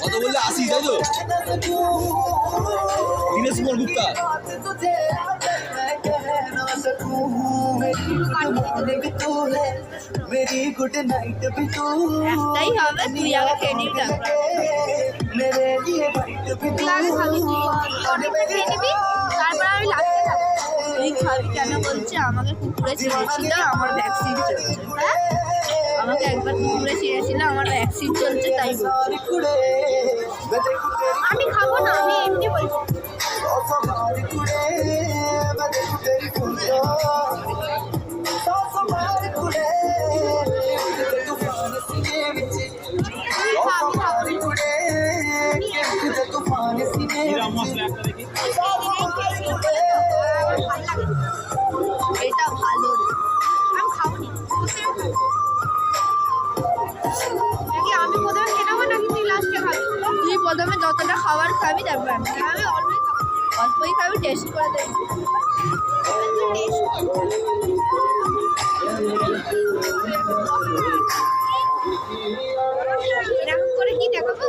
কত বললে 80, তাই তো? দীনেশ কুমার গুপ্তা। একটাই হবে, তুই আগে খেয়ে নিবি তারপর আমি লাস্টে খাবো। তুই খাবি কেন বলছে? আমাকে কুকুরে ছিঁড়েছিল, আমার ভ্যাকসিন চলছে। হ্যাঁ, আমাকে একবার কুকুরে ছিঁড়েছিল, আমার ভ্যাকসিন চলছে, তাই বলছি। আমি খাবো না, আমি এমনি বলছি। এটা ভালো, আমি খাবো নি। আমি প্রথমে খেয়ে নেবো নাকি তুই লাস্টে খাবি? তুই প্রথমে যতটা খাবার খাবি তারপর আমি অল্পই খাবি, টেস্ট করে দেবো। এরকম করে কি দেখাবো?